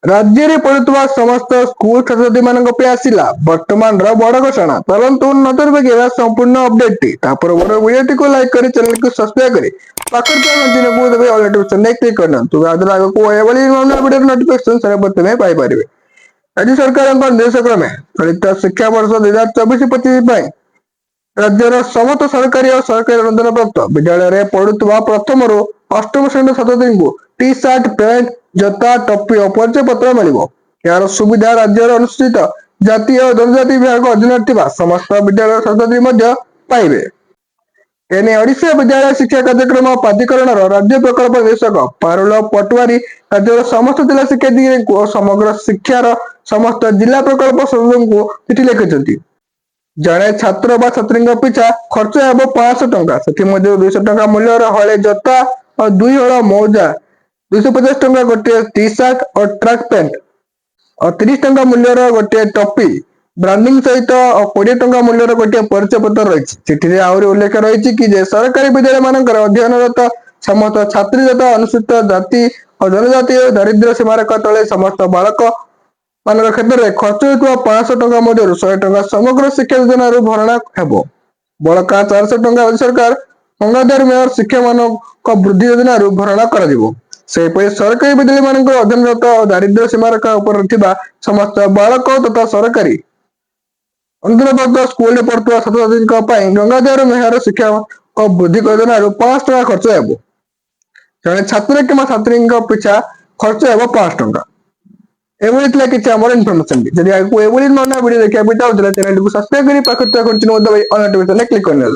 राज्य में पढ़ुवा समस्त स्कूल छात्रछात्री मान आसला वर्तमान बड़ घोषणा परंतु नजर पकेवा संपूर्ण अपडेट बड़ वीडियो को लाइक कर चैनल को सब्सक्राइब कर क्लिक करना नोटिफिकेशन सर्वप्रथमे पाइपर। राज्य सरकार निर्देश क्रमे चलित शिक्षा वर्ष 2024-25 राज्यर समस्त सरकारी और सरकारी अनुदान प्राप्त विद्यालय में पढ़ुवा प्रथम रु अष्टम श्रेणी छात्री को टी सार्ट पैंट जता टोपी और परिचय पत्र मिल यार सुविधा राज्यर अनुसूचित जाति और जनजाति विभाग अधीन समस्त विद्यालय छात्री पाइबे। एने ओडिशा विद्यालय शिक्षा कार्यक्रम प्राधिकरण राज्य प्रकल्प निर्देशक पारुल पटवारी राज्यर समस्त जिला शिक्षाधिकारी को समग्र शिक्षार समस्त जिला प्रकल्प सचिव को चिठी लिखिं। जड़े छात्र बा छात्री पिछा खर्च हे 500 टंका से 200 टंका मूल्यर हले जता और 2 हल मौजा 250 टंका गोटे टी सार्ट और ट्रैक पैंट और 30 टंका मूल्यर गोटे टोपी ब्रांडिंग सहित 20 टंका मूल्यर गोटे परिचय पत्र रही। चिठी आहरी उल्लेख रही कि सरकारी विद्यालय मानक अध्ययनरत समस्त छात्री तथा अनुसूचित जाति और जनजाति और दारिद्र्य सीमारेखा तले समस्त बालक मान क्षेत्र में खर्च होता 500 टंका मध्य 100 टंका समग्र शिक्षा योजना भरणा हेबो। बड़का 400 टंका राज्य सरकार गंगाधर मेयर शिक्षा मान वृद्धि योजना भरणा कर सरकारी विद्यालय मान अध्ययनरत दारिद्र्य सीमारेखा समस्त बालक तथा सरकारी अनुदान स्कूल में पढ़ुवा छात्र छात्री गंगाधर मेहर शिक्षा वृद्धि योजना 5 टंका खर्च हेबो। जड़े छात्र कि छात्री पिछा खर्च हेबो 5 टंका। एवं किसी आम इनफर्मेशन जब आपको वीडियो देखा चैनल को सब्सक्राइब कर क्लिक करना।